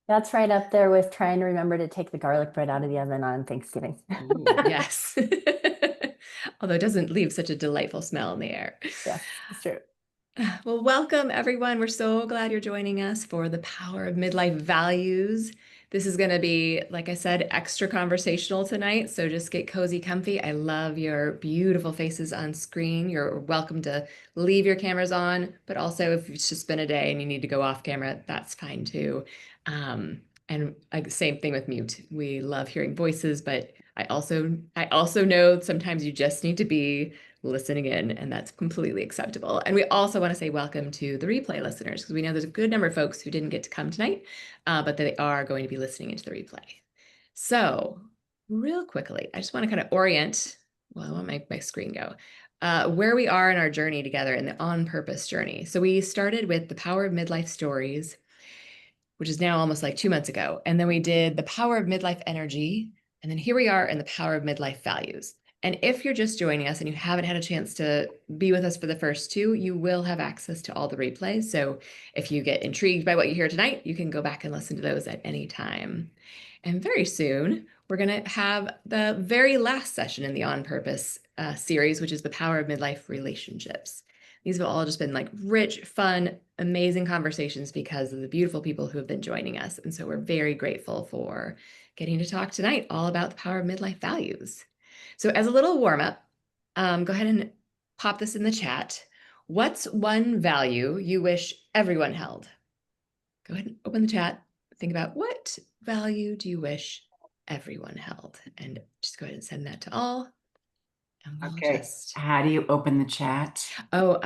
That's right up there with trying to remember to take the garlic bread out of the oven on Thanksgiving. Ooh, yes. Although it doesn't leave such a delightful smell in the air. Yes, it's true. Well, welcome everyone. We're so glad you're joining us for the Power of Midlife Values. This is going to be, like I said, extra conversational tonight. So just get cozy, comfy. I love your beautiful faces on screen. You're welcome to leave your cameras on, but also if it's just been a day and you need to go off camera, that's fine too. And same thing with mute. We love hearing voices, but I also know sometimes you just need to be listening in, and that's completely acceptable. And we also want to say welcome to the replay listeners, because we know there's a good number of folks who didn't get to come tonight, but they are going to be listening into the replay. So real quickly, I just want to kind of orient, well, I want my screen go, where we are in our journey together in the On Purpose journey. So we started with the Power of Midlife Stories, which is now almost like 2 months ago. And then we did the Power of Midlife Energy. And then here we are in the Power of Midlife Values. And if you're just joining us and you haven't had a chance to be with us for the first two, you will have access to all the replays. So if you get intrigued by what you hear tonight, you can go back and listen to those at any time. And very soon, we're going to have the very last session in the On Purpose series, which is the Power of Midlife Relationships. These have all just been like rich, fun, amazing conversations because of the beautiful people who have been joining us. And so we're very grateful for getting to talk tonight all about the power of midlife values. So as a little warm up, go ahead and pop this in the chat. What's one value you wish everyone held? Go ahead and open the chat. Think about what value do you wish everyone held? And just go ahead and send that to all. And we'll Okay. How do you open the chat? Oh,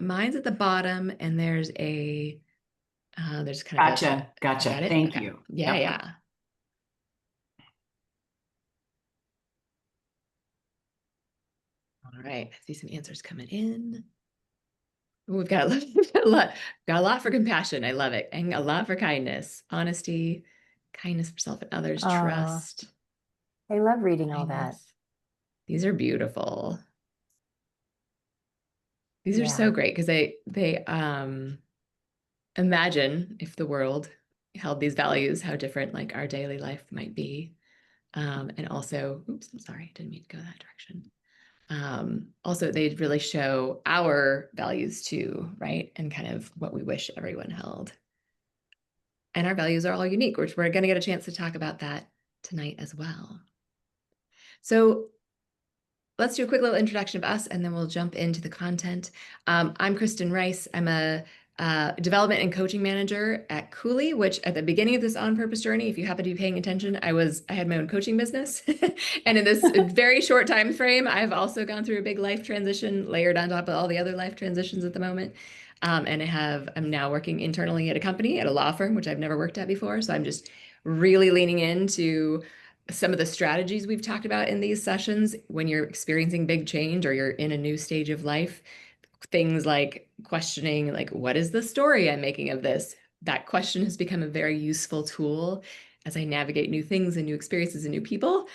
mine's at the bottom, and there's there's kind of Gotcha. Got it? Thank Okay. you. Yeah, Yep. yeah. All right. I see some answers coming in. Ooh, we've got a lot for compassion. I love it. And a lot for kindness, honesty, kindness for self and others, trust, I love reading all that. kindness. These are beautiful. These are Yeah. so great because they imagine if the world held these values, how different like our daily life might be. And also, oops, I'm sorry, didn't mean to go that direction. Also, they really show our values too, right? And kind of what we wish everyone held. And our values are all unique, which we're going to get a chance to talk about that tonight as well. So let's do a quick little introduction of us, and then we'll jump into the content. I'm Kristen Rice. I'm a development and coaching manager at Cooley, which at the beginning of this On Purpose journey, if you happen to be paying attention, I had my own coaching business. And in this very short time frame, I've also gone through a big life transition layered on top of all the other life transitions at the moment. And I'm now working internally at a company, at a law firm, which I've never worked at before. So I'm just really leaning into some of the strategies we've talked about in these sessions when you're experiencing big change or you're in a new stage of life. Things like questioning, like, what is the story I'm making of this? That question has become a very useful tool as I navigate new things and new experiences and new people.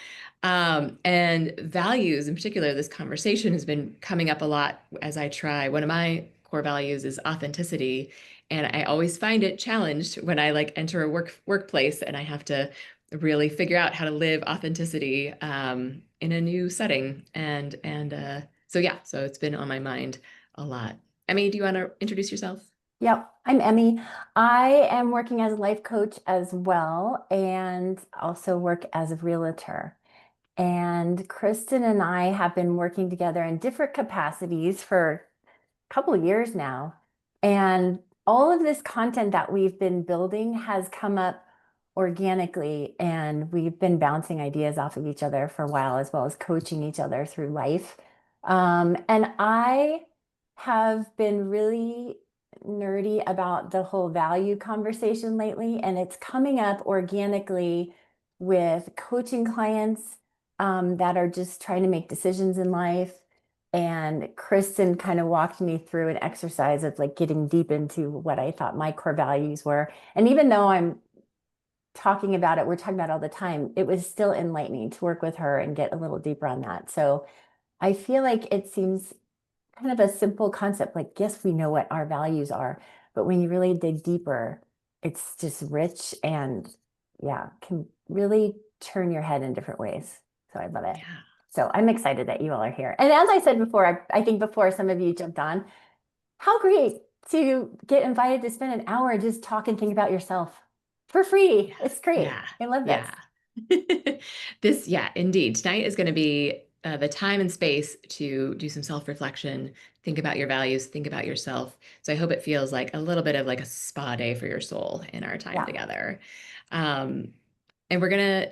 And values in particular, this conversation has been coming up a lot as I try. One of my core values is authenticity. And I always find it challenged when I like enter a workplace and I have to really figure out how to live authenticity in a new setting. So yeah, so it's been on my mind a lot. Emmy, do you want to introduce yourself? Yep, I'm Emmy. I am working as a life coach as well, and also work as a realtor. And Kristen and I have been working together in different capacities for a couple of years now. And all of this content that we've been building has come up organically, and we've been bouncing ideas off of each other for a while, as well as coaching each other through life. And I have been really nerdy about the whole value conversation lately, and it's coming up organically with coaching clients that are just trying to make decisions in life. And Kristen kind of walked me through an exercise of like getting deep into what I thought my core values were. And even though I'm talking about it, we're talking about it all the time, it was still enlightening to work with her and get a little deeper on that. So I feel like it seems kind of a simple concept, like, yes, we know what our values are, but when you really dig deeper, it's just rich and yeah, can really turn your head in different ways. So I love it. Yeah. So I'm excited that you all are here. And as I said before, I think before some of you jumped on, how great to get invited to spend an hour just talk and think about yourself for free. It's Yes. great. Yeah. I love this. Yeah. Yeah, indeed. Tonight is going to be the time and space to do some self-reflection, think about your values, think about yourself. So I hope it feels like a little bit of like a spa day for your soul in our time Yeah. together. Um, and we're gonna,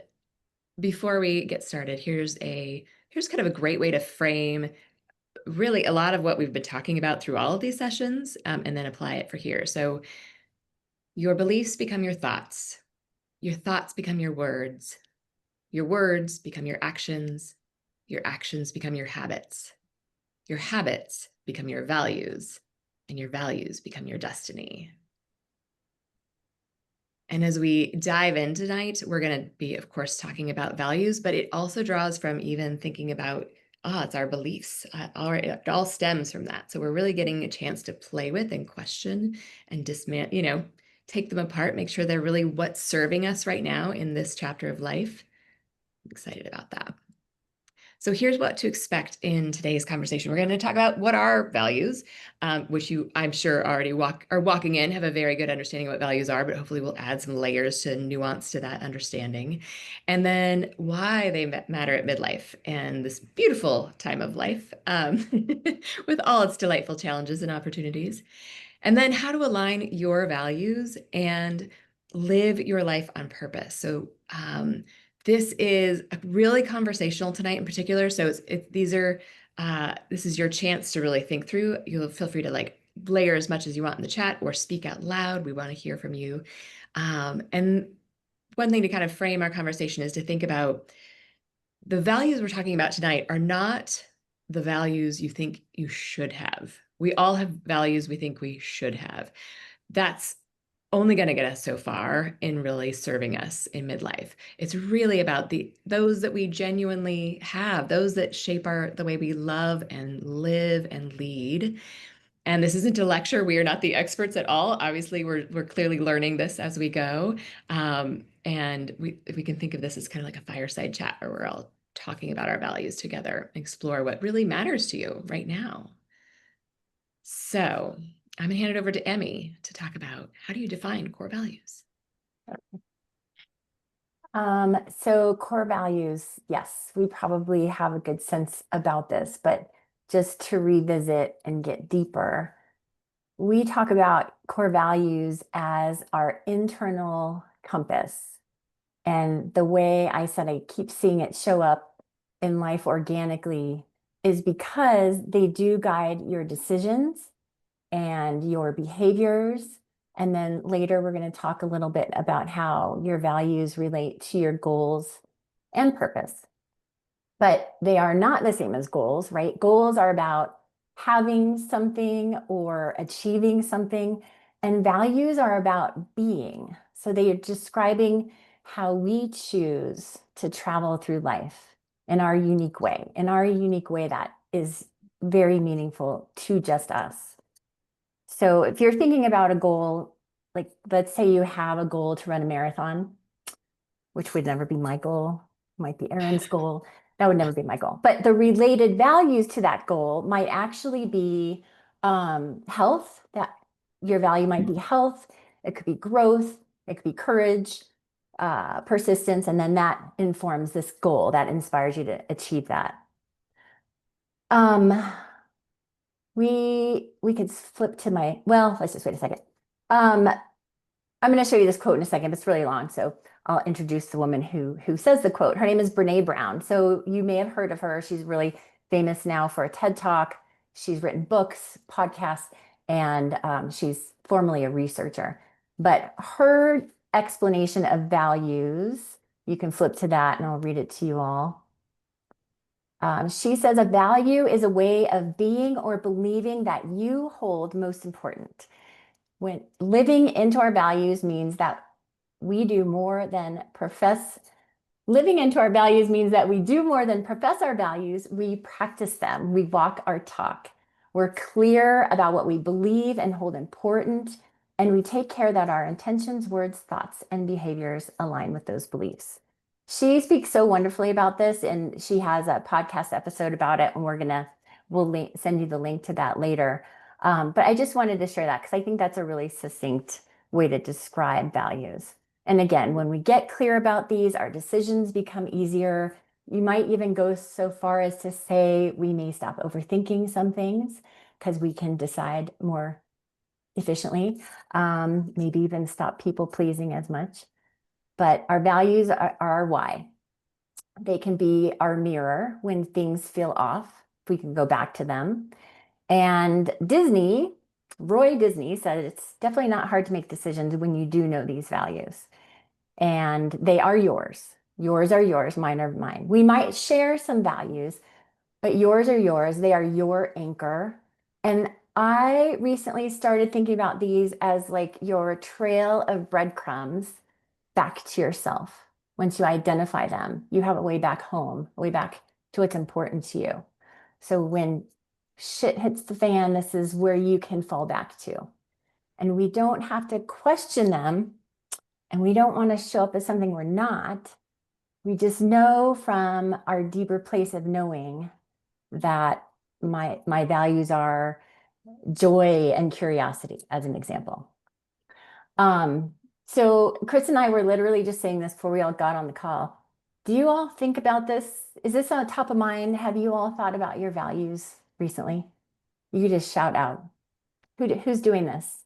before we get started, here's kind of a great way to frame really a lot of what we've been talking about through all of these sessions, and then apply it for here. So your beliefs become your thoughts become your words become your actions become your habits become your values, and your values become your destiny. And as we dive in tonight, we're going to be, of course, talking about values, but it also draws from even thinking about, it's our beliefs. It all stems from that. So we're really getting a chance to play with and question and dismantle, take them apart, make sure they're really what's serving us right now in this chapter of life. I'm excited about that. So here's what to expect in today's conversation. We're going to talk about what are values, which you, I'm sure, already are walking in, have a very good understanding of what values are, but hopefully we'll add some layers to nuance to that understanding. And then why they matter at midlife and this beautiful time of life, with all its delightful challenges and opportunities. And then how to align your values and live your life on purpose. So this is really conversational tonight in particular. So this is your chance to really think through. You'll feel free to like layer as much as you want in the chat or speak out loud. We want to hear from you. And one thing to kind of frame our conversation is to think about the values we're talking about tonight are not the values you think you should have. We all have values we think we should have. That's only going to get us so far in really serving us in midlife. It's really about those that we genuinely have, those that shape the way we love and live and lead. And this isn't a lecture. We are not the experts at all. Obviously, we're clearly learning this as we go. And we can think of this as kind of like a fireside chat where we're all talking about our values together, explore what really matters to you right now. So I'm going to hand it over to Emmy to talk about how do you define core values? So core values, yes, we probably have a good sense about this, but just to revisit and get deeper, we talk about core values as our internal compass. And the way I said I keep seeing it show up in life organically is because they do guide your decisions and your behaviors. And then later, we're going to talk a little bit about how your values relate to your goals and purpose. But they are not the same as goals, right? Goals are about having something or achieving something, and values are about being. So they are describing how we choose to travel through life in our unique way that is very meaningful to just us. So if you're thinking about a goal, like let's say you have a goal to run a marathon, which would never be my goal, might be Erin's goal. That would never be my goal. But the related values to that goal might actually be health, that your value might be health. It could be growth. It could be courage, persistence. And then that informs this goal that inspires you to achieve that. Um, we could flip to let's just wait a second. I'm going to show you this quote in a second, but it's really long. So I'll introduce the woman who says the quote. Her name is Brene Brown. So you may have heard of her. She's really famous now for a TED Talk. She's written books, podcasts, and she's formerly a researcher. But her explanation of values, you can flip to that and I'll read it to you all. She says a value is a way of being or believing that you hold most important. When living into our values means that we do more than profess. Living into our values means that we do more than profess our values. We practice them. We walk our talk. We're clear about what we believe and hold important. And we take care that our intentions, words, thoughts, and behaviors align with those beliefs. She speaks so wonderfully about this, and she has a podcast episode about it, and we'll send you the link to that later. But I just wanted to share that because I think that's a really succinct way to describe values. And again, when we get clear about these, our decisions become easier. You might even go so far as to say we may stop overthinking some things because we can decide more efficiently, maybe even stop people pleasing as much. But our values are our why. They can be our mirror when things feel off. We can go back to them. And Roy Disney said it's definitely not hard to make decisions when you do know these values. And they are yours. Yours are yours, mine are mine. We might share some values, but yours are yours. They are your anchor. And I recently started thinking about these as like your trail of breadcrumbs back to yourself. Once you identify them, you have a way back home, a way back to what's important to you. So when shit hits the fan, this is where you can fall back to. And we don't have to question them, and we don't want to show up as something we're not. We just know from our deeper place of knowing that my values are joy and curiosity, as an example. So Chris and I were literally just saying this before we all got on the call. Do you all think about this? Is this on top of mind? Have you all thought about your values recently? You could just shout out. Who's doing this?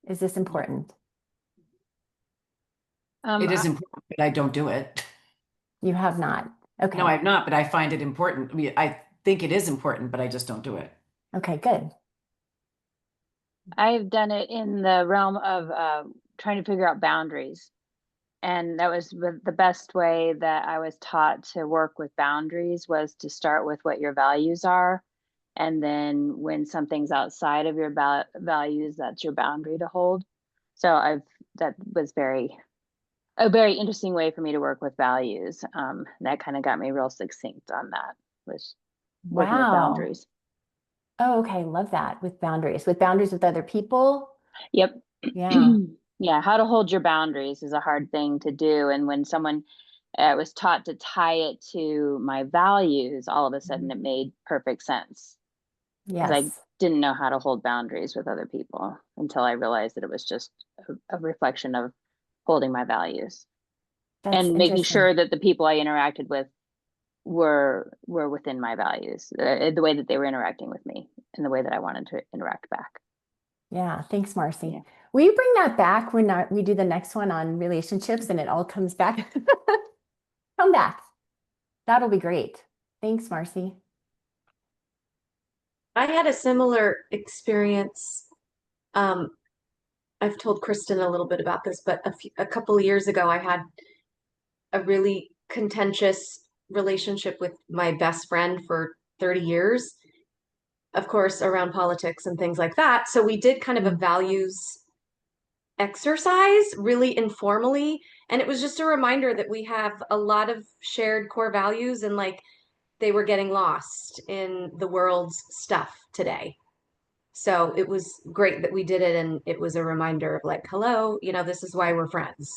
Is this important? It is I- important, but I don't do it. You have not. Okay. No, I've not, but I find it important. I mean, I think it is important, but I just don't do it. Okay, good. I've done it in the realm of trying to figure out boundaries. And that was the best way that I was taught to work with boundaries was to start with what your values are. And then when something's outside of your values, that's your boundary to hold. So that was a very interesting way for me to work with values. That kind of got me real succinct on that, was working with Wow. boundaries. Oh, okay. Love that. With boundaries with other people. Yep. Yeah. Yeah, how to hold your boundaries is a hard thing to do. And when someone was taught to tie it to my values, all of a sudden it made perfect sense because I Yes. didn't know how to hold boundaries with other people until I realized that it was just a reflection of holding my values That's and making interesting. sure that the people I interacted with were within my values, the way that they were interacting with me and the way that I wanted to interact back. Yeah. Thanks, Marcy. Yeah. Will you bring that back when we do the next one on relationships and it all comes back? Come back. That'll be great. Thanks, Marcy. I had a similar experience. Um, I've told Kristen a little bit about this, but a couple of years ago, I had a really contentious relationship with my best friend for 30 years, of course, around politics and things like that. So we did kind of a values exercise really informally. And it was just a reminder that we have a lot of shared core values and like they were getting lost in the world's stuff today. So it was great that we did it. And it was a reminder of like, hello, this is why we're friends.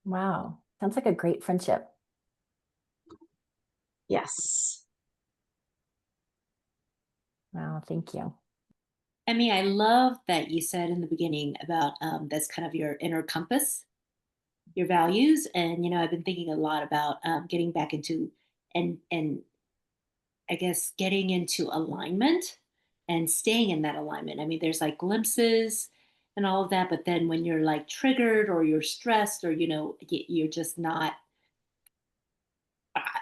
Wow. Sounds like a great friendship. Yes. Wow. Thank you. Emmy, I love that you said in the beginning about that's kind of your inner compass, your values. And, I've been thinking a lot about getting back into and I guess getting into alignment and staying in that alignment. I mean, there's like glimpses and all of that, but then when you're like triggered or you're stressed or, you're just not,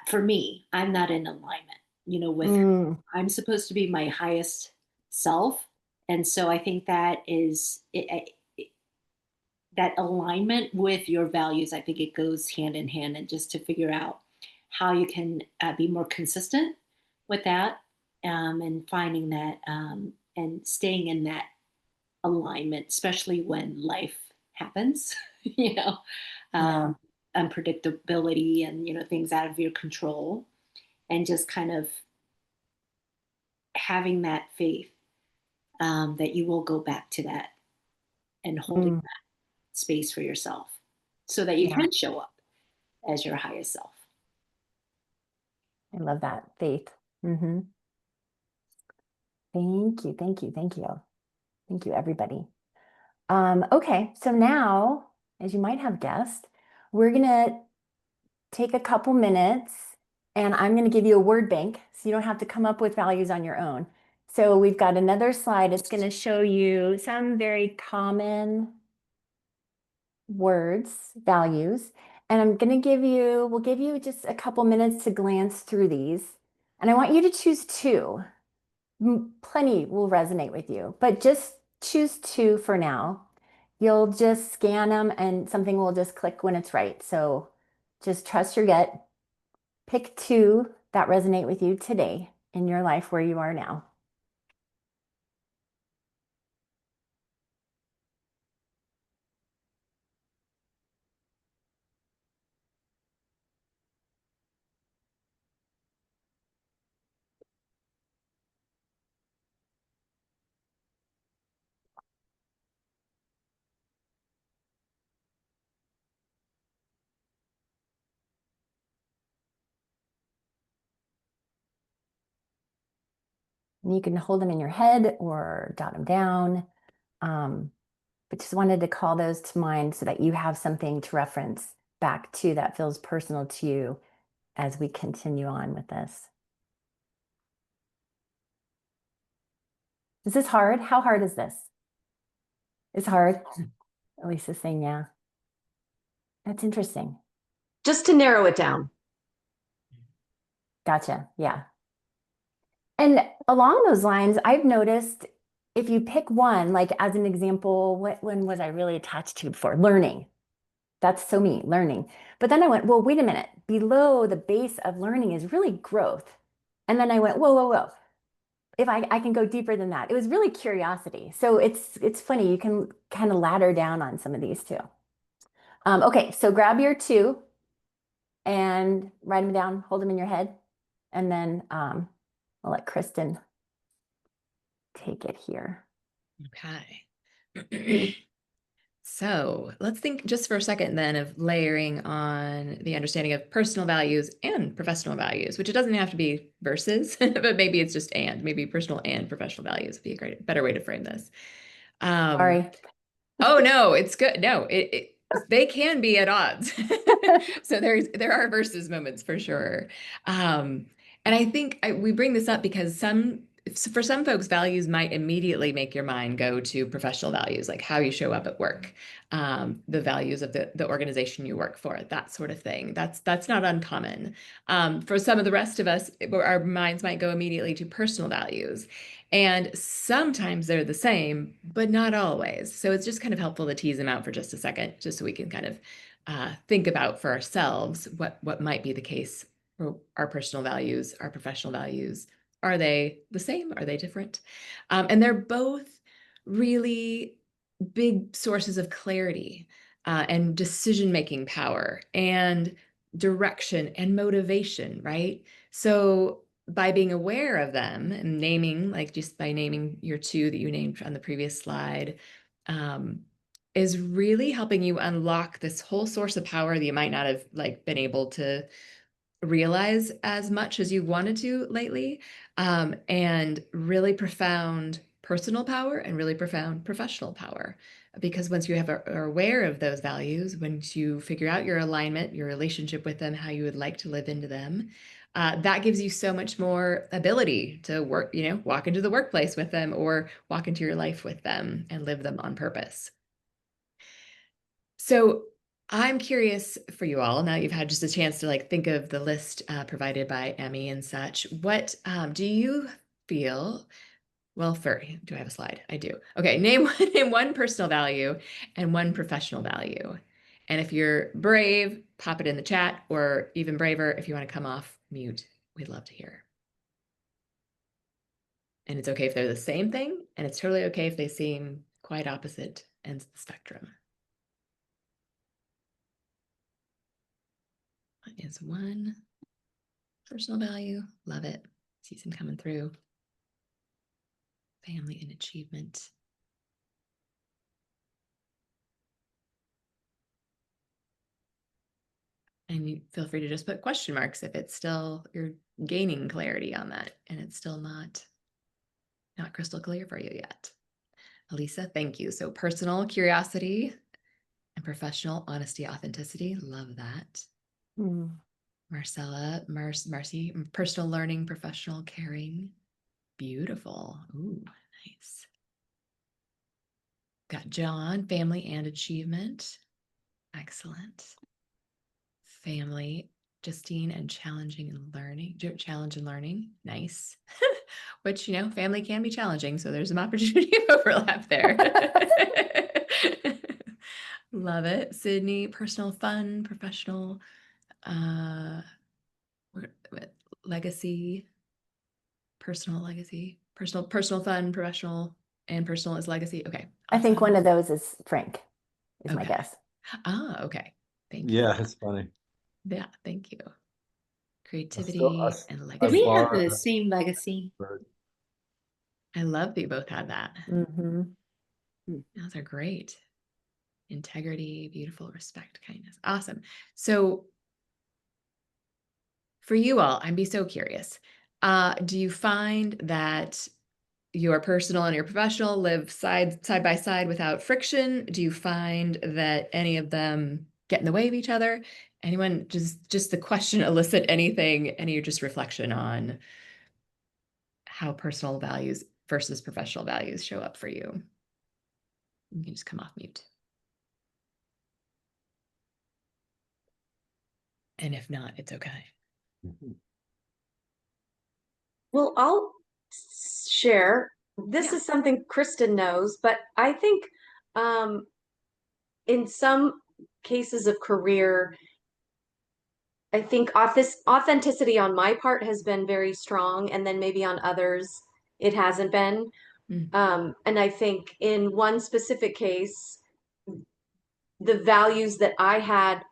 for me, I'm not in alignment, with I'm supposed to be my highest self. And so I think that is that alignment with your values. I think it goes hand in hand, and just to figure out how you can be more consistent with that, and finding that and staying in that alignment, especially when life happens, Yeah. unpredictability and, things out of your control, and just kind of having that faith that you will go back to that and holding Mm, that space for yourself so that you yeah, can show up as your highest self. I love that. Faith. Hmm. Thank you. Thank you. Thank you. Thank you, everybody. Okay, so now, as you might have guessed, we're gonna take a couple minutes and I'm gonna give you a word bank so you don't have to come up with values on your own. So we've got another slide. It's gonna show you some very common words, values, and we'll give you just a couple minutes to glance through these. And I want you to choose two. Plenty will resonate with you, but just choose two for now. You'll just scan them and something will just click when it's right. So just trust your gut. Pick two that resonate with you today in your life where you are now. And you can hold them in your head or jot them down. But just wanted to call those to mind so that you have something to reference back to that feels personal to you as we continue on with this. Is this hard? How hard is this? It's hard. Elisa's saying, yeah. That's interesting. Just to narrow it down. Gotcha. Yeah. And along those lines, I've noticed if you pick one, like as an example, what one was I really attached to before? Learning. That's so me, learning. But then I went, well, wait a minute. Below the base of learning is really growth. And then I went, whoa, whoa, whoa. If I can go deeper than that. It was really curiosity. So it's funny. You can kind of ladder down on some of these too. Okay, so grab your two and write them down, hold them in your head, and then I'll let Kristen take it here. Okay. So let's think just for a second then of layering on the understanding of personal values and professional values, which it doesn't have to be versus, but maybe it's just and, maybe personal and professional values would be a better way to frame this. Sorry. Oh no, it's good. No, they can be at odds. So there are versus moments for sure. And I think we bring this up because for some folks, values might immediately make your mind go to professional values, like how you show up at work, the values of the organization you work for, that sort of thing. That's not uncommon. For some of the rest of us, our minds might go immediately to personal values. And sometimes they're the same, but not always. So it's just kind of helpful to tease them out for just a second, just so we can kind of think about for ourselves what might be the case for our personal values, our professional values. Are they the same? Are they different? And they're both really big sources of clarity and decision-making power and direction and motivation, right? So by being aware of them and naming, like just by naming your two that you named on the previous slide, is really helping you unlock this whole source of power that you might not have like been able to realize as much as you wanted to lately, and really profound personal power and really profound professional power. Because once you are aware of those values, once you figure out your alignment, your relationship with them, how you would like to live into them, that gives you so much more ability to work, walk into the workplace with them or walk into your life with them and live them on purpose. So I'm curious for you all, now you've had just a chance to like think of the list provided by Emmy and such. What do you feel? Well, do I have a slide? I do. Okay, name one personal value and one professional value. And if you're brave, pop it in the chat, or even braver, if you want to come off mute, we'd love to hear. And it's okay if they're the same thing, and it's totally okay if they seem quite opposite ends of the spectrum. Is one personal value. Love it. See some coming through. Family and achievement. And you feel free to just put question marks if it's still, you're gaining clarity on that and it's still not crystal clear for you yet. Elisa, thank you. So personal curiosity and professional honesty, authenticity. Love that. Marcella, Marcy, personal learning, professional caring. Beautiful. Ooh, nice. Got John, family and achievement. Excellent. Family, Justine, and challenging and learning. Challenge and learning. Nice. Which, family can be challenging. So there's some opportunity of overlap there. Love it. Sydney, personal fun, professional, legacy, personal fun, professional, and personal is legacy. Okay. I think awesome. one of those is Frank, is my Okay. guess. Okay. Thank you. Yeah, it's funny. Yeah, thank you. I Creativity and Did legacy. we have borrowed the same legacy? I love that you both had that. Mm-hmm. Those are great. Integrity, beautiful, respect, kindness. Awesome. So for you all, I'd be so curious. Do you find that your personal and your professional live side by side without friction? Do you find that any of them get in the way of each other? Anyone, just the question elicit anything, any just reflection on how personal values versus professional values show up for you? You can just come off mute. And if not, it's okay. Well, I'll share. This Yeah. is something Kristen knows, but I think in some cases of career, I think authenticity on my part has been very strong, and then maybe on others it hasn't been. And I think in one specific case, the values that I had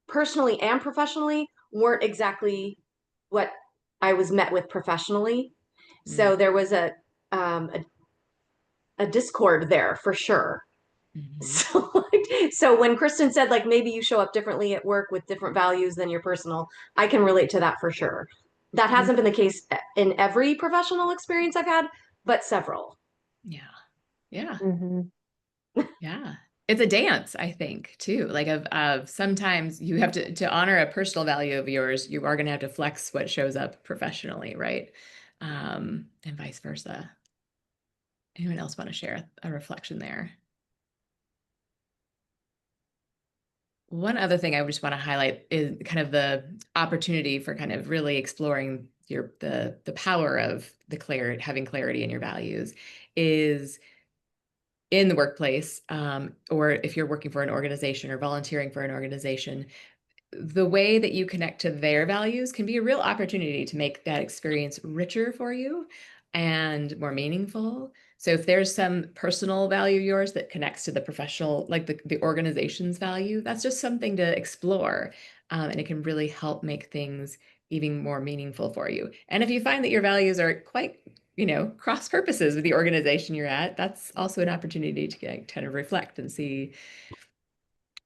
personally and professionally weren't exactly what I was met with professionally. So there was a discord there for sure. So when Kristen said like maybe you show up differently at work with different values than your personal, I can relate to that for sure. That hasn't been the case in every professional experience I've had, but several. Yeah. Yeah. Mm-hmm. Yeah. It's a dance, I think, too. Like of sometimes you have to honor a personal value of yours, you are going to have to flex what shows up professionally, right? And vice versa. Anyone else want to share a reflection there? One other thing I just want to highlight is kind of the opportunity for kind of really exploring the power of having clarity in your values is in the workplace, or if you're working for an organization or volunteering for an organization. The way that you connect to their values can be a real opportunity to make that experience richer for you and more meaningful. So if there's some personal value of yours that connects to the professional, like the organization's value, that's just something to explore. And it can really help make things even more meaningful for you. And if you find that your values are quite, cross purposes with the organization you're at, that's also an opportunity to kind of reflect and see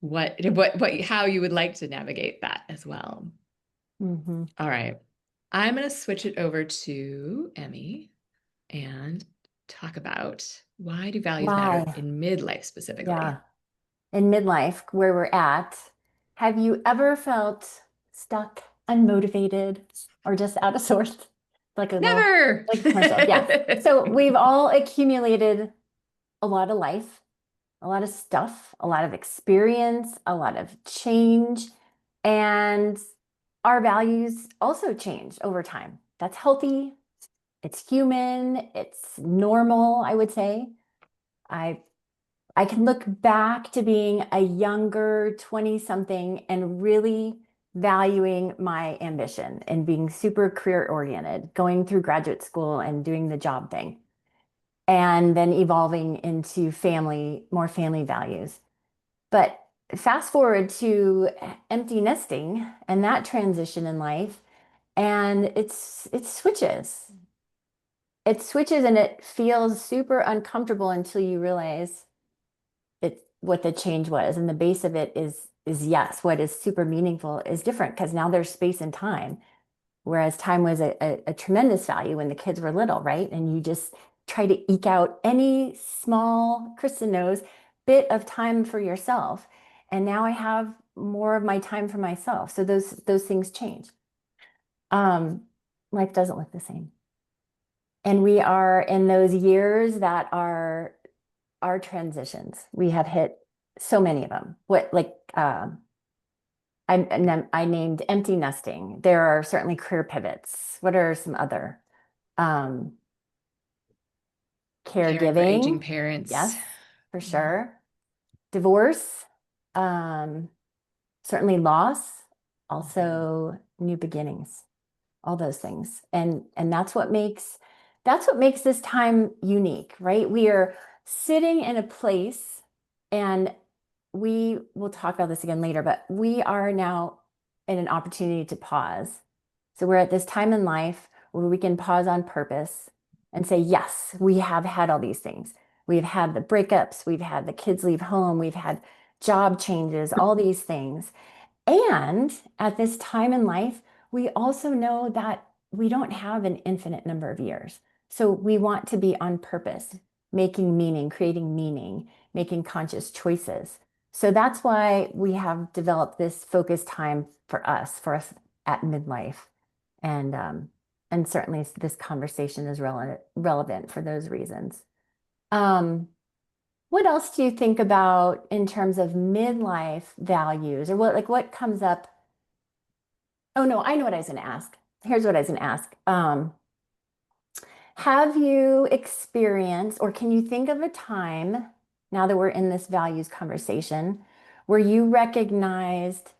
how you would like to navigate that as well. Mm-hmm. All right. I'm going to switch it over to Emmy and talk about why do values matter in midlife specifically? Yeah. In midlife, where we're at, have you ever felt stuck, unmotivated, or just out of sorts? Like a Never. like commercial. Yeah. So we've all accumulated a lot of life, a lot of stuff, a lot of experience, a lot of change, and our values also change over time. That's healthy. It's human. It's normal, I would say. I can look back to being a younger 20-something and really valuing my ambition and being super career oriented, going through graduate school and doing the job thing, and then evolving into more family values. But fast forward to empty nesting and that transition in life, and it switches. It switches and it feels super uncomfortable until you realize what the change was, and the base of it is is yes. What is super meaningful is different because now there's space and time. Whereas time was a tremendous value when the kids were little, right? And you just try to eke out any small, Kristen knows, bit of time for yourself. And now I have more of my time for myself. So those things change. Um, Life doesn't look the same. And we are in those years that are our transitions. We have hit so many of them. I named empty nesting. There are certainly career pivots. What are some other? Um, Caring for aging Caregiving. parents. Yes, for sure. Divorce. Um, Certainly loss. Also new beginnings. All those things. And that's what makes this time unique, right? We are sitting in a place, and we will talk about this again later, but we are now in an opportunity to pause. So we're at this time in life where we can pause on purpose and say, yes, we have had all these things. We've had the breakups, we've had the kids leave home, we've had job changes, all these things. And at this time in life, we also know that we don't have an infinite number of years. So we want to be on purpose, making meaning, creating meaning, making conscious choices. So that's why we have developed this focus time for us at midlife. And certainly this conversation is relevant for those reasons. Um, what else do you think about in terms of midlife values, or what comes up? Oh no, I know what I was going to ask. Here's what I was going to ask. Have you experienced, or can you think of a time, now that we're in this values conversation, where you recognized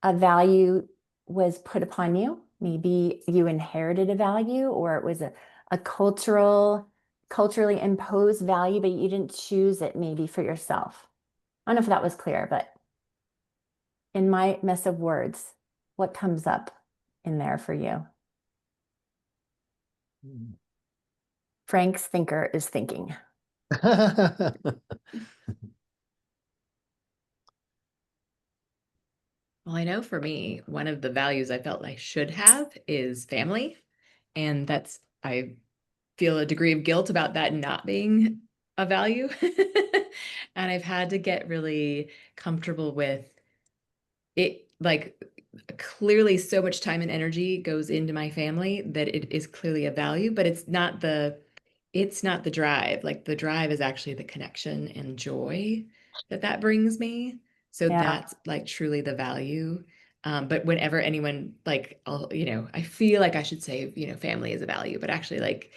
a value was put upon you? Maybe you inherited a value, or it was a culturally imposed value, but you didn't choose it maybe for yourself. I don't know if that was clear, but in my mess of words, what comes up in there for you? Frank's thinker is thinking. Well, I know for me, one of the values I felt I should have is family. And I feel a degree of guilt about that not being a value. And I've had to get really comfortable with it. Like, clearly, so much time and energy goes into my family that it is clearly a value, but it's not the drive. Like, the drive is actually the connection and joy that brings me. So Yeah. that's like truly the value. But whenever anyone like, I feel like I should say, family is a value, but actually, like,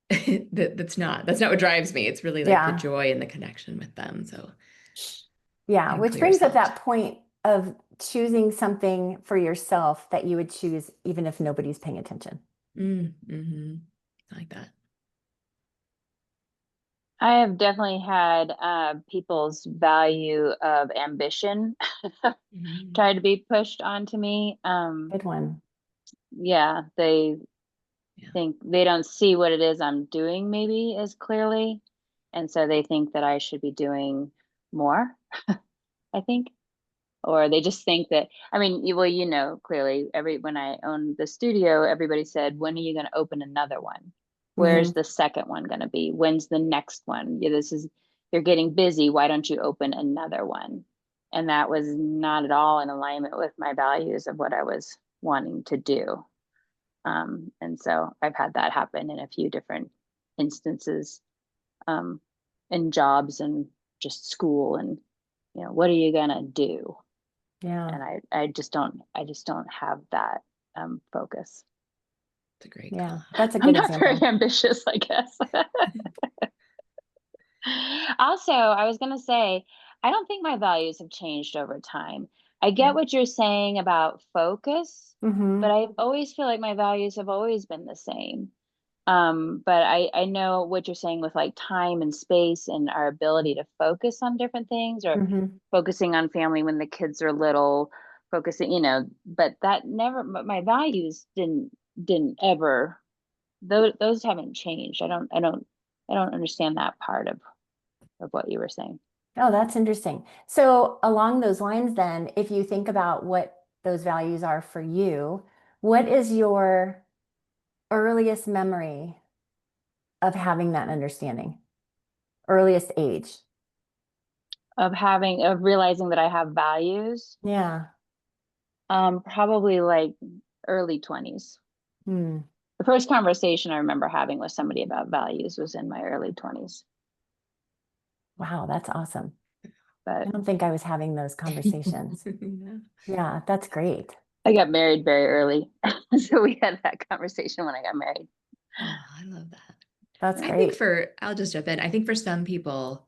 that's not what drives me. It's really like the Yeah. joy and the connection with them. So Yeah. and Which clear brings up self. that point of choosing something for yourself that you would choose even if nobody's paying attention. Mm-hmm. I like that. I have definitely had people's value of ambition Mm-hmm. try to be pushed onto me. Good one. Yeah, they Yeah. think they don't see what it is I'm doing maybe as clearly. And so they think that I should be doing more, I think. Or they just think that, I mean, clearly when I owned the studio, everybody said, when are you going to open another one? Where's Mhm. the second one going to be? When's the next one? Yeah, you're getting busy. Why don't you open another one? And that was not at all in alignment with my values of what I was wanting to do. And so I've had that happen in a few different instances, um, in jobs and just school. And, what are you going to do? Yeah. And I just don't have that focus. It's a great Yeah. call. That's a I'm good not very example. ambitious, I guess. Also, I was going to say, I don't think my values have changed over time. I get what you're saying about focus, but Mm-hmm. I always feel like my values have always been the same. But I know what you're saying with like time and space and our ability to focus on different things, or Mm-hmm. focusing on family when the kids are little, focusing, but but my values didn't ever, those haven't changed. I don't understand that part of what you were saying. Oh, that's interesting. So along those lines, then, if you think about what those values are for you, what is your earliest memory of having that understanding? Earliest age? Of realizing that I have values. Yeah. Probably like early 20s. Hmm. The first conversation I remember having with somebody about values was in my early 20s. Wow, that's awesome. I But don't think I was having those conversations. Yeah. Yeah, that's great. I got married very early. So we had that conversation when I got married. Oh, I love that. That's And I think great. for, I'll just jump in. I think for some people,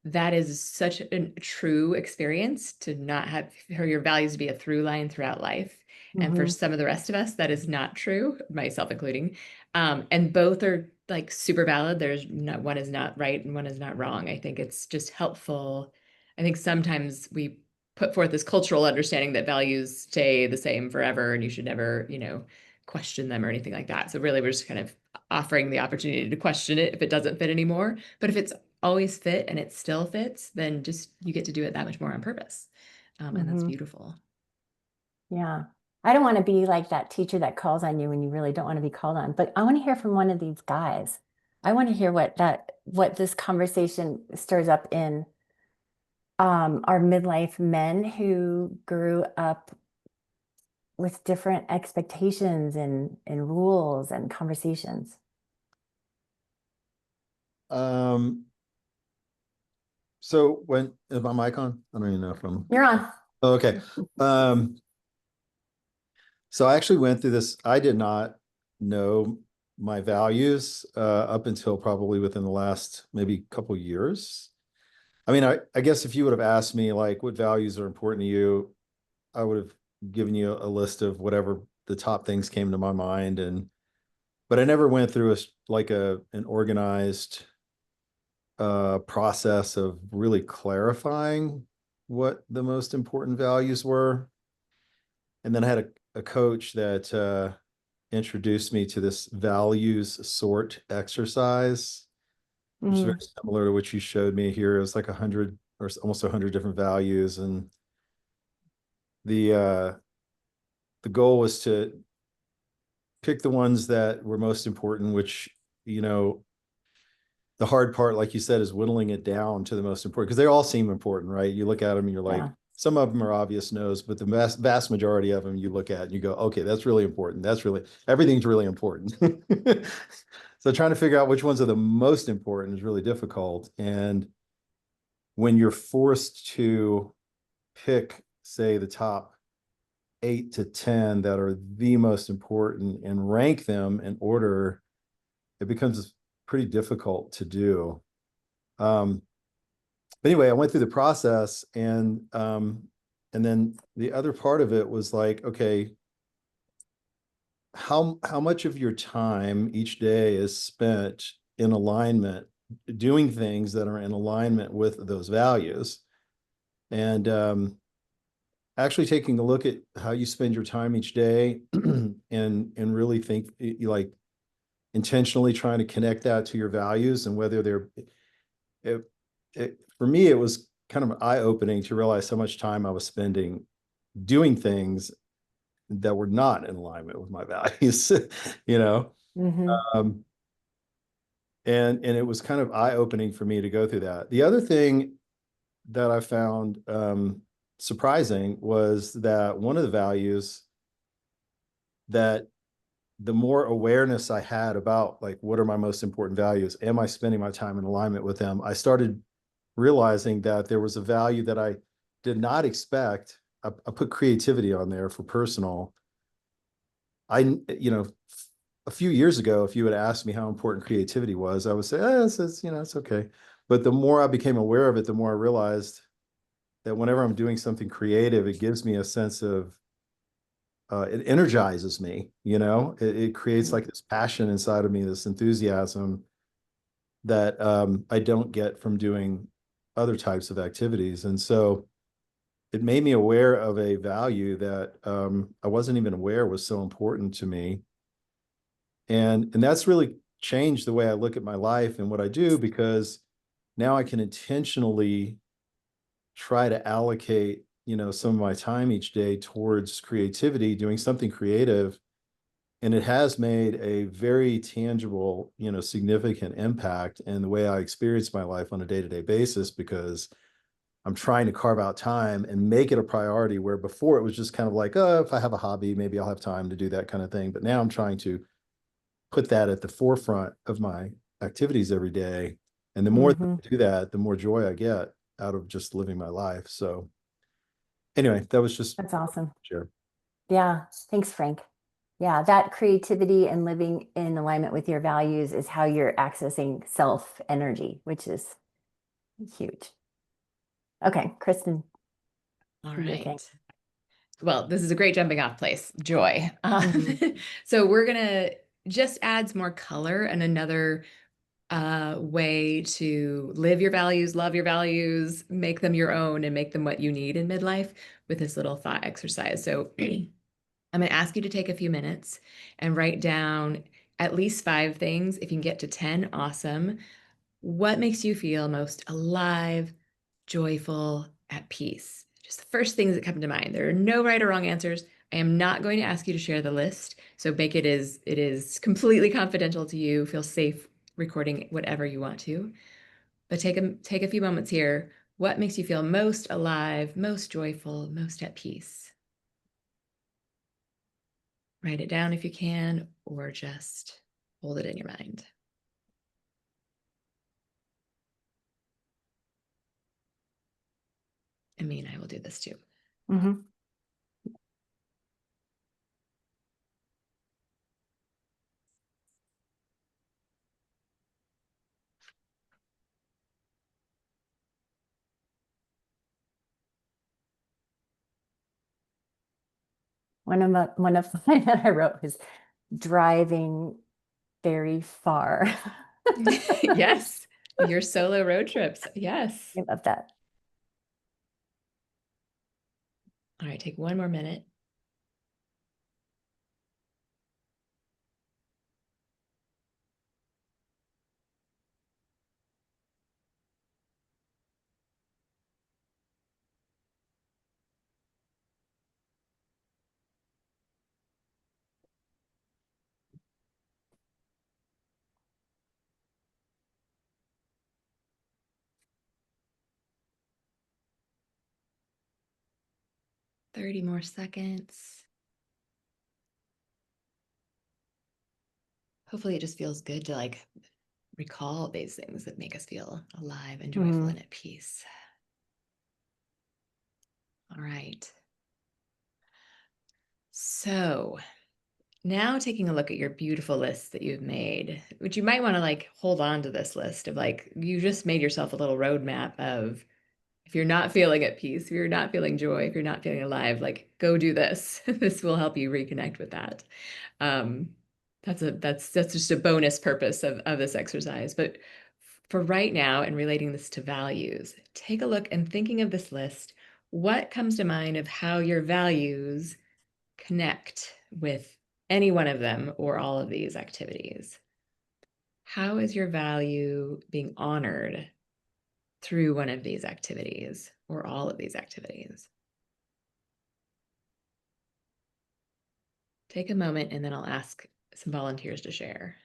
that is such a true experience to not have for your values be a through line throughout life. And for Hmm. some of the rest of us, that is not true, myself including. And both are like super valid. There's not one is not right and one is not wrong. I think it's just helpful. I think sometimes we put forth this cultural understanding that values stay the same forever and you should never, question them or anything like that. So really we're just kind of offering the opportunity to question it if it doesn't fit anymore. But if it's always fit and it still fits, then just you get to do it that much more on purpose. And that's Hmm. beautiful. Yeah. I don't want to be like that teacher that calls on you when you really don't want to be called on, but I want to hear from one of these guys. I want to hear what this conversation stirs up in our midlife men who grew up with different expectations and rules and conversations. Um, so when is my mic on? I don't even know if I'm You're on. oh, okay. Um, so I actually went through this. I did not know my values up until probably within the last maybe couple years. I mean, I guess if you would have asked me like what values are important to you, I would have given you a list of whatever the top things came to my mind. And but I never went through an organized process of really clarifying what the most important values were. And then I had a coach that introduced me to this values sort exercise, which is very Mm, similar to what you showed me here. It was like 100 or almost 100 different values. And the uh, the goal was to pick the ones that were most important, which, you know, the hard part, like you said, is whittling it down to the most important because they all seem important, right? You look at them and you're like, yeah. some of them are obvious no's, but the vast majority of them you look at and you go, okay, that's really important. That's really everything's really important. So trying to figure out which ones are the most important is really difficult. And when you're forced to pick, say, the top 8 to 10 that are the most important and rank them in order, it becomes pretty difficult to do. Um, but anyway, I went through the process and then the other part of it was like, okay, how much of your time each day is spent in alignment, doing things that are in alignment with those values, and actually taking a look at how you spend your time each day, and really think you like intentionally trying to connect that to your values and whether they're it, for me it was kind of eye-opening to realize how much time I was spending doing things that were not in alignment with my values. you know Hmm. um, and it was kind of eye-opening for me to go through that. The other thing that I found surprising was that one of the values that the more awareness I had about like what are my most important values, am I spending my time in alignment with them, I started realizing that there was a value that I did not expect. I put creativity on there for personal. A few years ago, if you had asked me how important creativity was, I would say, it's okay. But the more I became aware of it, the more I realized that whenever I'm doing something creative, it gives me a sense of, it energizes me, it creates like this passion inside of me, this enthusiasm that I don't get from doing other types of activities. And so it made me aware of a value that I wasn't even aware was so important to me. And that's really changed the way I look at my life and what I do, because now I can intentionally try to allocate, some of my time each day towards creativity, doing something creative. And it has made a very tangible, significant impact in the way I experience my life on a day-to-day basis, because I'm trying to carve out time and make it a priority, where before it was just kind of like, oh, if I have a hobby, maybe I'll have time to do that kind of thing. But now I'm trying to put that at the forefront of my activities every day. And the more that Mhm. I do that, the more joy I get out of just living my life. So anyway, that was just That's awesome. sure. Yeah. Thanks, Frank. Yeah, that creativity and living in alignment with your values is how you're accessing self energy, which is huge. Okay, Kristen, All do your thing. right. Well, this is a great jumping off place, joy. Mhm. So we're gonna just adds more color and another way to live your values, love your values, make them your own, and make them what you need in midlife with this little thought exercise. So I'm going to ask you to take a few minutes and write down at least 5 things. If you can get to 10, awesome. What makes you feel most alive, joyful, at peace? Just the first things that come to mind. There are no right or wrong answers. I am not going to ask you to share the list. So make it is completely confidential to you. Feel safe recording whatever you want to. But take a few moments here. What makes you feel most alive, most joyful, most at peace? Write it down if you can, or just hold it in your mind. I will do this too. Mhm. One of mine that I wrote was driving very far. Yes, your solo road trips. Yes. I love that. All right, take one more minute. Thirty more seconds. Hopefully it just feels good to recall these things that make us feel alive and joyful Mhm. and at peace. All right. So now taking a look at your beautiful list that you've made, which you might want to hold on to this list of you just made yourself a little roadmap of if you're not feeling at peace, if you're not feeling joy, if you're not feeling alive, go do this. This will help you reconnect with that. Um, that's just a bonus purpose of this exercise. But for right now and relating this to values, take a look and thinking of this list, what comes to mind of how your values connect with any one of them or all of these activities? How is your value being honored through one of these activities or all of these activities? Take a moment and then I'll ask some volunteers to share.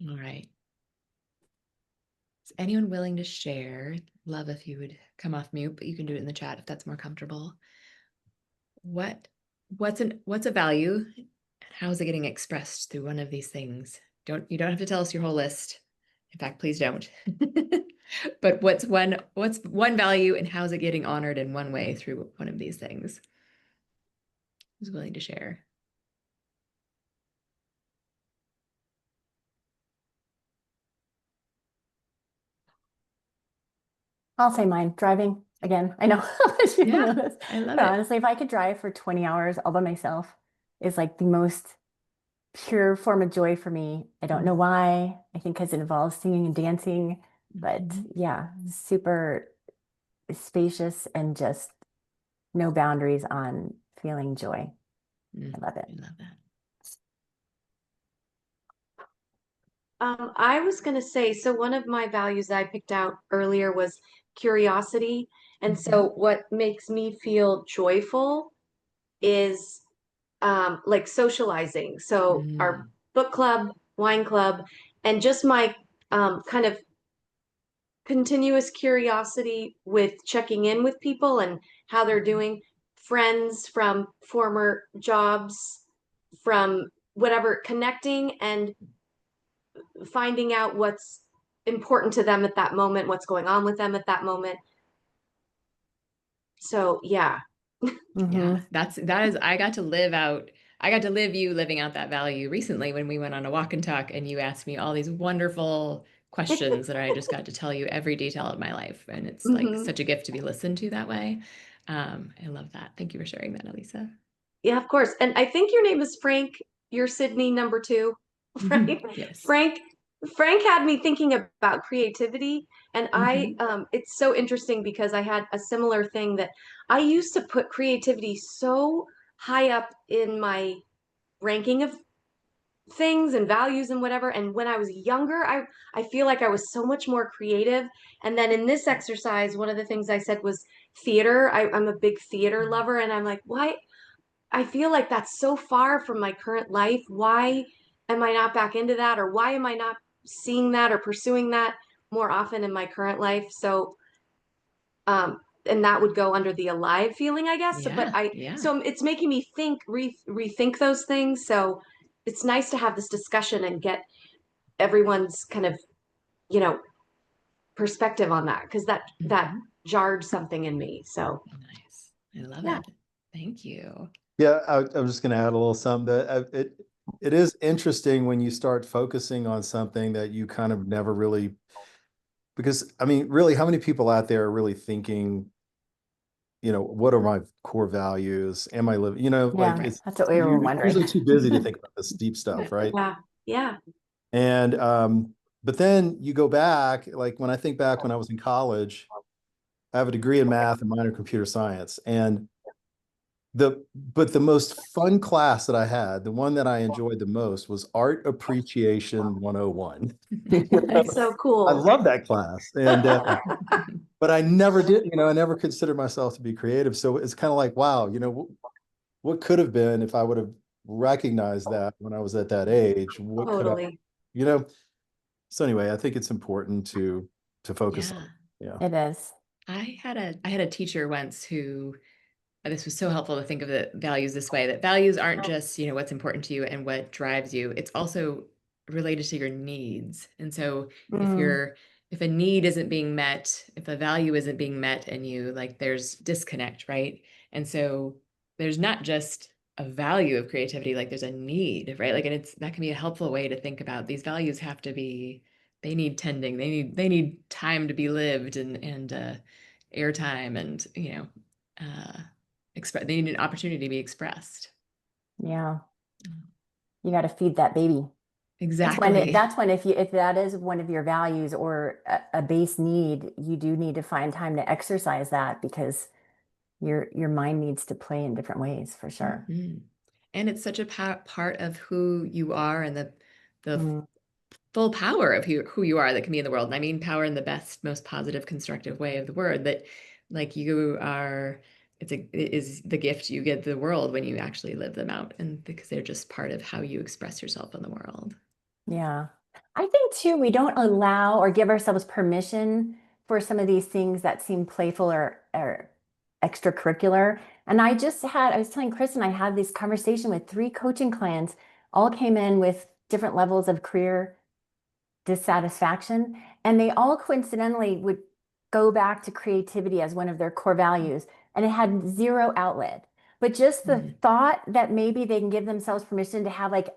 All right. Is anyone willing to share? Love if you would come off mute, but you can do it in the chat if that's more comfortable. What what's a value? How is it getting expressed through one of these things? You don't have to tell us your whole list. In fact, please don't. But what's one value and how is it getting honored in one way through one of these things? Who's willing to share? I'll say mine, driving. Again, I know how much you know Yeah, this. I love But it. honestly, if I could drive for 20 hours all by myself, is like the most pure form of joy for me. I don't know why. I think because it involves singing and dancing, but Mhm. yeah, super spacious and just no boundaries on feeling joy. Mm, I love it. I love that. I was going to say, so one of my values I picked out earlier was curiosity. And so what makes me feel joyful is like socializing. So our Mm, book club, wine club, and just my kind of continuous curiosity with checking in with people and how they're doing, friends from former jobs, from whatever, connecting and finding out what's important to them at that moment, what's going on with them at that moment. So yeah. yeah, Hmm. that is, I got to live you living out that value recently when we went on a walk and talk and you asked me all these wonderful questions that I just got to tell you every detail of my life. And it's like Hmm. such a gift to be listened to that way. I love that. Thank you for sharing that, Elisa. Yeah, of course. And I think your name is Frank. You're Sydney number two, Mhm. right? Yes. Frank. Frank had me thinking about creativity, and Mhm. it's so interesting because I had a similar thing that I used to put creativity so high up in my ranking of things and values and whatever. And when I was younger, I feel like I was so much more creative. And then in this exercise, one of the things I said was theater. I'm a big theater lover, and I'm like, why? I feel like that's so far from my current life. Why am I not back into that? Or why am I not seeing that or pursuing that more often in my current life? So, and that would go under the alive feeling, I guess. But Yeah. Yeah. so it's making me rethink those things. So it's nice to have this discussion and get everyone's kind of, you know, perspective on that because that Mhm. jarred something in me. So Nice. I love yeah. it. Thank you. Yeah, I'm just going to add a little something that it is interesting when you start focusing on something that you kind of never really, because I mean, really, how many people out there are really thinking, what are my core values? Am I living, like Yeah, it's that's what we were you're wondering. usually too busy to think about this deep stuff, right? Yeah. Yeah. And but then you go back, like when I think back when I was in college, I have a degree in math and minor in computer science, and the most fun class that I had, the one that I enjoyed the most was Art Appreciation 101. That's Nice. so I cool. love that class. And but I never did, I never considered myself to be creative. So it's kind of like, wow, what could have been if I would have recognized that when I was at that age? What could I, Totally. you know? So anyway, I think it's important to focus Yeah. on. Yeah. It is. I had a teacher once who this was so helpful to think of the values this way, that values aren't just, what's important to you and what drives you. It's also related to your needs. And so Mm, if a need isn't being met, if a value isn't being met in you, like there's disconnect, right? And so there's not just a value of creativity, like there's a need, right? Like, and that can be a helpful way to think about these values they need tending, they need time to be lived and airtime and, uh, they need an opportunity to be expressed. yeah, you got to feed that baby. Exactly. That's when if that is one of your values or a base need, you do need to find time to exercise that because your mind needs to play in different ways for sure. Mhm. And it's such a part of who you are and the Mm, full power of who you are that can be in the world. And I mean power in the best, most positive, constructive way of the word, that like you are, it is the gift you give the world when you actually live them out. And because they're just part of how you express yourself in the world. yeah. I think too, we don't allow or give ourselves permission for some of these things that seem playful or extracurricular. And I was telling Chris and I had this conversation with three coaching clients, all came in with different levels of career dissatisfaction. And they all coincidentally would go back to creativity as one of their core values, and it had zero outlet. But just the Mm. thought that maybe they can give themselves permission to have like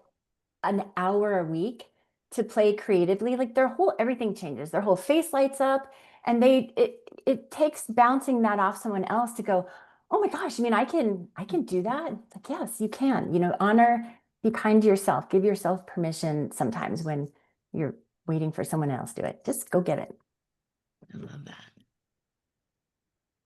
an hour a week to play creatively, like everything changes. Their whole face lights up And it takes bouncing that off someone else to go, oh my gosh, you mean I can do that? It's like, yes, you can, honor, be kind to yourself, give yourself permission sometimes when you're waiting for someone else to do it. Just go get it. I love that.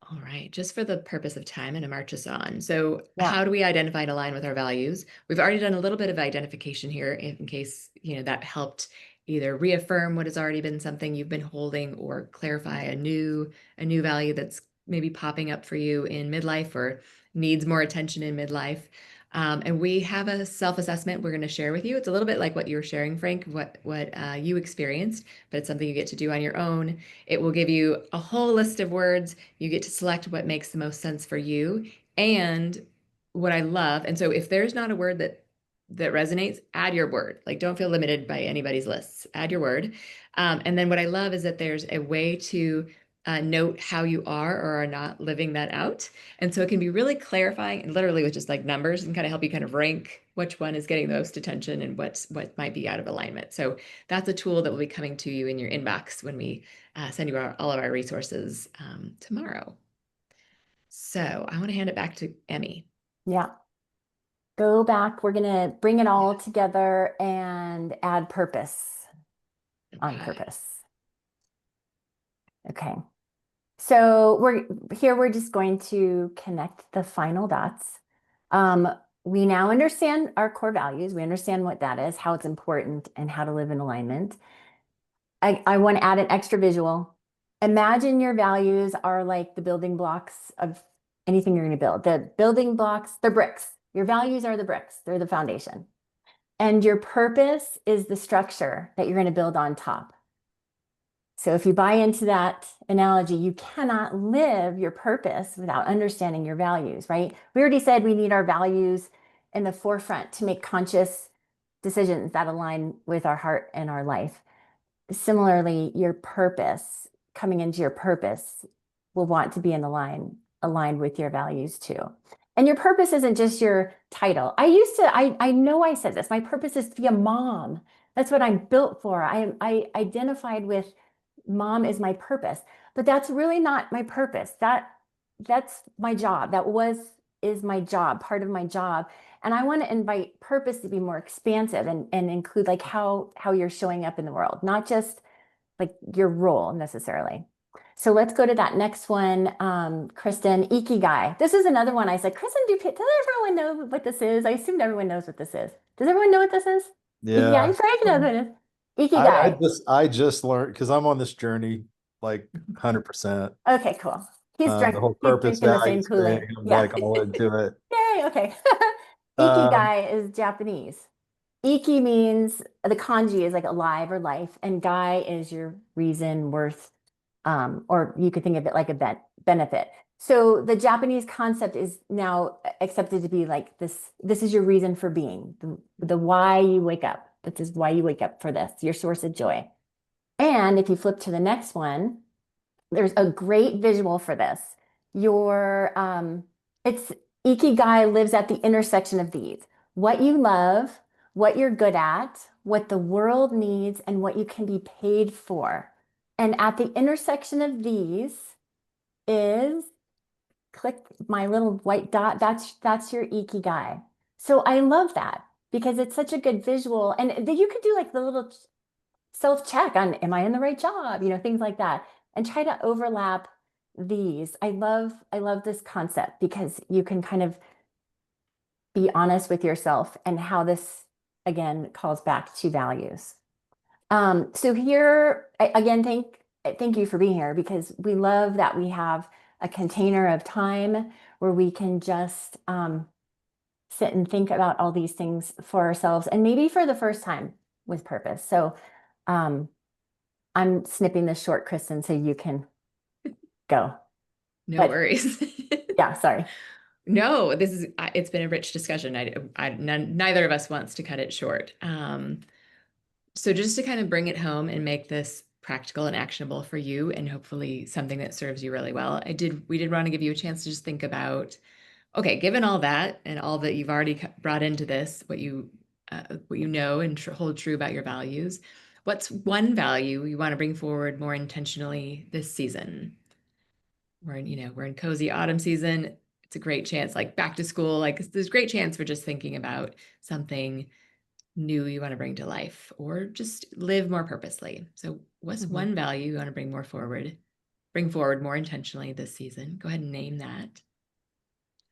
All right, just for the purpose of time and to march us on. So how do we identify and align with our values? We've already done a little bit of identification here in case, that helped either reaffirm what has already been something you've been holding or clarify a new value that's maybe popping up for you in midlife or needs more attention in midlife. And we have a self-assessment we're going to share with you. It's a little bit like what you were sharing, Frank, what you experienced, but it's something you get to do on your own. It will give you a whole list of words. You get to select what makes the most sense for you. And what I love, and so if there's not a word that resonates, add your word. Like, don't feel limited by anybody's lists. Add your word. And then what I love is that there's a way to note how you are or are not living that out. And so it can be really clarifying and literally with just like numbers and kind of help you kind of rank which one is getting the most attention and what might be out of alignment. So that's a tool that will be coming to you in your inbox when we send you all of our resources tomorrow. So I want to hand it back to Emmy. Yeah. Go back. We're going to bring it all together and add purpose on purpose. Okay. So we're just going to connect the final dots. We now understand our core values. We understand what that is, how it's important, and how to live in alignment. I want to add an extra visual. Imagine your values are like the building blocks of anything you're going to build. The building blocks, they're bricks. Your values are the bricks. They're the foundation. And your purpose is the structure that you're going to build on top. So if you buy into that analogy, you cannot live your purpose without understanding your values, right? We already said we need our values in the forefront to make conscious decisions that align with our heart and our life. Similarly, your purpose, coming into your purpose, will want to be aligned with your values too. And your purpose isn't just your title. I know I said this, my purpose is to be a mom. That's what I'm built for. I identified with mom is my purpose, but that's really not my purpose. That's my job. Is my job, part of my job. And I want to invite purpose to be more expansive and include like how you're showing up in the world, not just like your role necessarily. So let's go to that next one, Kristen, Ikigai. This is another one I said, Kristen, does everyone know what this is? I assumed everyone knows what this is. Does everyone know what this is? Yeah. Ikigai, Frank knows what it is. Ikigai. I just learned because I'm on this journey like 100%. Okay, cool. The whole He's purpose drinking the same values thing. Kool-Aid. I'm Yeah. like all into it. Yay, okay. Um, Ikigai is Japanese. Iki means the kanji is like alive or life, and gai is your reason, worth, or you could think of it like a benefit. So the Japanese concept is now accepted to be like this is your reason for being, the why you wake up. This is why you wake up for this, your source of joy. And if you flip to the next one, there's a great visual for this. It's Ikigai lives at the intersection of these. What you love, what you're good at, what the world needs, and what you can be paid for. And at the intersection of these is, click my little white dot, that's your Ikigai. So I love that because it's such a good visual. And you could do like the little self-check on, am I in the right job? Things like that. And try to overlap these. I love this concept because you can kind of be honest with yourself and how this, again, calls back to values. So here, again, thank you for being here because we love that we have a container of time where we can just sit and think about all these things for ourselves and maybe for the first time with purpose. So I'm snipping this short, Kristen, so you can go. No worries. Yeah, sorry. No, it's been a rich discussion. Neither of us wants to cut it short. So just to kind of bring it home and make this practical and actionable for you and hopefully something that serves you really well. We did want to give you a chance to just think about, okay, given all that and all that you've already brought into this, what you know and hold true about your values, What's one value you want to bring forward more intentionally this season? We're in cozy autumn season. It's a great chance, like back to school, like there's a great chance for just thinking about something new you want to bring to life or just live more purposely. So what's one value you want to bring forward more intentionally this season? Go ahead and name that.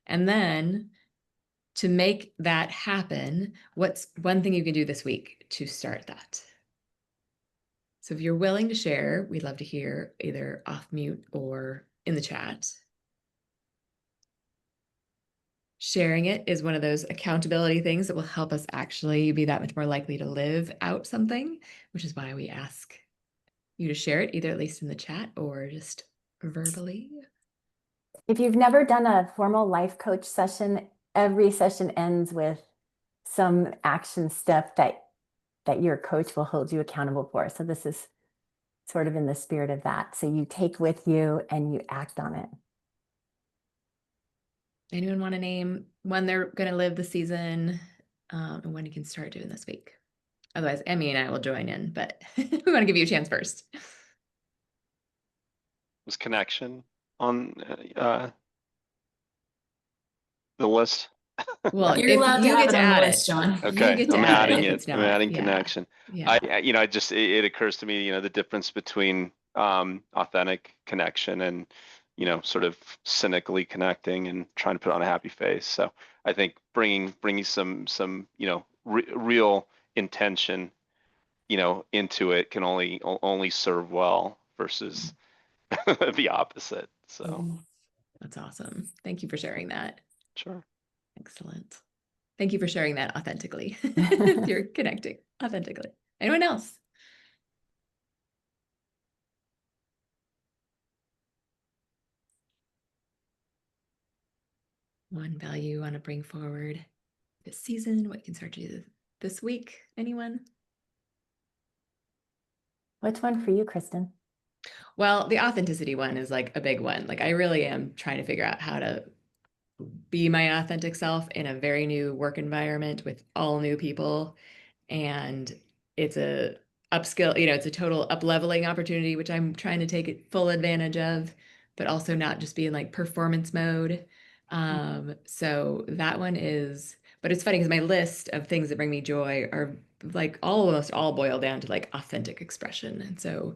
And then to make that happen, what's one thing you can do this week to start that? So if you're willing to share, we'd love to hear either off mute or in the chat. Sharing it is one of those accountability things that will help us actually be that much more likely to live out something, which is why we ask you to share it, either at least in the chat or just verbally. If you've never done a formal life coach session, every session ends with some action step that your coach will hold you accountable for. So this is sort of in the spirit of that. So you take with you and you act on it. Anyone want to name when they're going to live the season and when you can start doing this week? Otherwise, Emmy and I will join in, but we want to give you a chance first. Was connection on the list? Well, You're if allowed to you have get it to on the add list, it, John. you Okay, get to I'm add adding if it. it's I'm not. adding Yeah. connection. Yeah. It occurs to me, the difference between authentic connection and, sort of cynically connecting and trying to put on a happy face. So I think bringing some real intention, into it can only serve well versus the opposite. So That's awesome. Thank you for sharing that. sure. Excellent. Thank you for sharing that authentically. You're connecting authentically. Anyone else? One value you want to bring forward this season, what you can start to do this week? Anyone? Which one for you, Kristen? Well, the authenticity one is like a big one. Like I really am trying to figure out how to be my authentic self in a very new work environment with all new people. And it's a upskill, it's a total up leveling opportunity, which I'm trying to take full advantage of, but also not just be in like performance mode. So that one is, but it's funny because my list of things that bring me joy are like almost all boiled down to like authentic expression. And so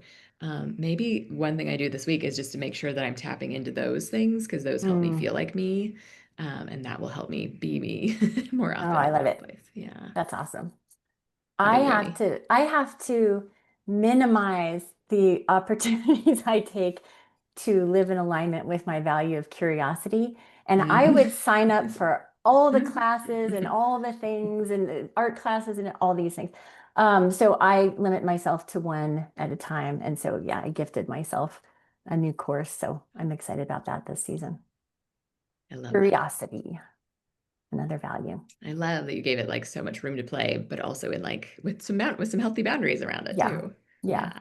maybe one thing I do this week is just to make sure that I'm tapping into those things because those help me feel like me. And that will help me be me more often. Oh, I in the love it. workplace. Yeah. That's awesome. How I about you, Emmy? have to minimize the opportunities I take to live in alignment with my value of curiosity. And I would sign up for all the classes and all the things and art classes and all these things. So I limit myself to one at a time. And so, yeah, I gifted myself a new course. So I'm excited about that this season. I love Curiosity, another value. that. I love that you gave it like so much room to play, but also in like with some healthy boundaries around it Yeah. too. Yeah.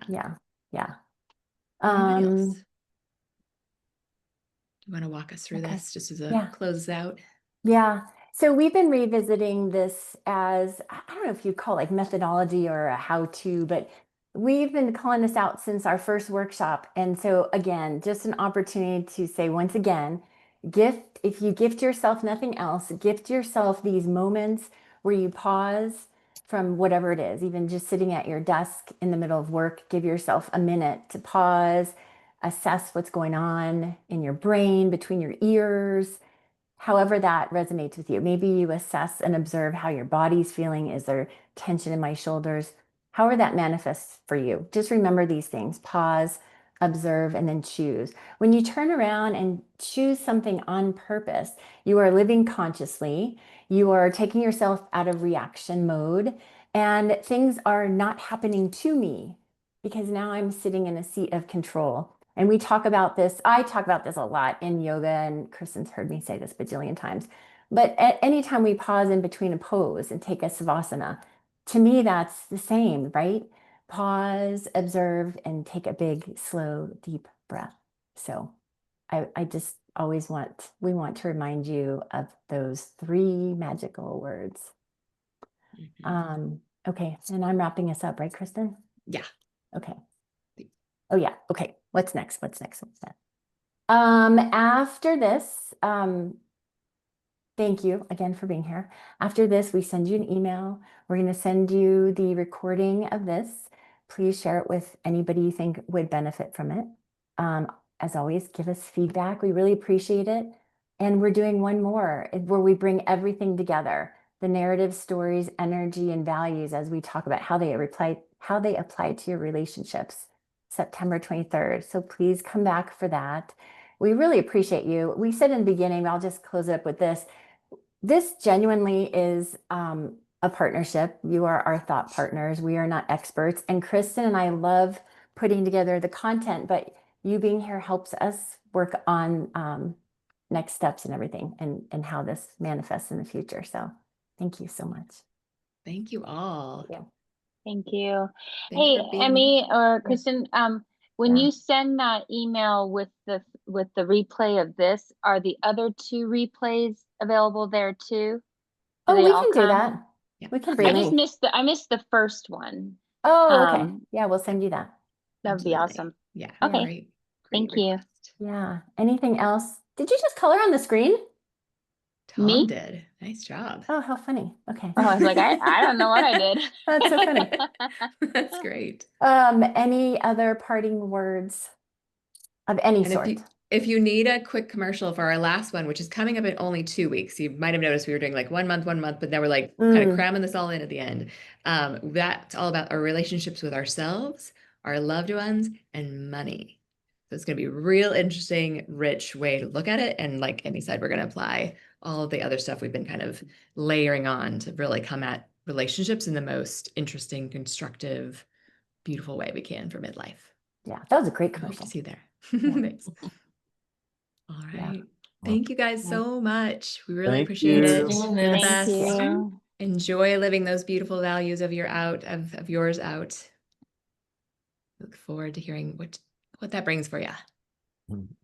Anybody else? Do you want to walk us through okay. this just as a close out? Yeah. So we've been revisiting this as, I don't know if you call it like methodology or a how-to, but we've been calling this out since our first workshop. And so again, just an opportunity to say once again, if you gift yourself nothing else, gift yourself these moments where you pause from whatever it is, even just sitting at your desk in the middle of work, give yourself a minute to pause, assess what's going on in your brain, between your ears, however that resonates with you. Maybe you assess and observe how your body's feeling. Is there tension in my shoulders? However that manifests for you. Just remember these things. Pause, observe, and then choose. When you turn around and choose something on purpose, you are living consciously. You are taking yourself out of reaction mode, and things are not happening to me because now I'm sitting in a seat of control. And we talk about this, I talk about this a lot in yoga, and Kristen's heard me say this bajillion times. But at any time we pause in between a pose and take a savasana, to me, that's the same, right? Pause, observe, and take a big, slow, deep breath. So I just always we want to remind you of those three magical words. Okay, and I'm wrapping us up, right, Kristen? Yeah. Okay. Oh yeah. Okay. What's next? What's next? What's next? After this, thank you again for being here. After this, we send you an email. We're going to send you the recording of this. Please share it with anybody you think would benefit from it. As always, give us feedback. We really appreciate it. And we're doing one more where we bring everything together, the narrative, stories, energy, and values as we talk about how they apply to your relationships, September 23rd. So please come back for that. We really appreciate you. We said in the beginning, I'll just close it up with this. This genuinely is a partnership. You are our thought partners. We are not experts. And Kristen and I love putting together the content, but you being here helps us work on next steps and everything and how this manifests in the future. So thank you so much. Thank you all. Yeah. Thank you. Thank you Hey, for being Emmy or Yeah. Kristen, when Yeah. you send that email with the replay of this, are the other 2 replays available there too? Do Oh, they we all can do come? that. Yeah. We can I just relink. missed the first one. Oh, okay. Yeah, we'll send you that. That would be Absolutely. awesome. Yeah. Okay. Great Thank you. request. Yeah. Anything else? Did you just color on the screen? Tom Me? did. Nice job. Oh, how funny. Okay. Oh, I was like, I don't know what I did. That's so funny. That's great. Any other parting words of any And sort? if you need a quick commercial for our last one, which is coming up in only 2 weeks, you might have noticed we were doing like 1 month, but now we're like kind of cramming this all in at the end. That's all about our relationships with ourselves, our loved ones, and money. So it's going to be a real interesting, rich way to look at it. And like Emmy said, we're going to apply all of the other stuff we've been kind of layering on to really come at relationships in the most interesting, constructive, beautiful way we can for midlife. Yeah, that was a great I hope commercial. to see you there. Yeah. Thanks. All Yeah. right. Thank you guys so much. We really Thank appreciate it. you. You're the Thank best. you. Enjoy living those beautiful values of yours out. Look forward to hearing what that brings for you.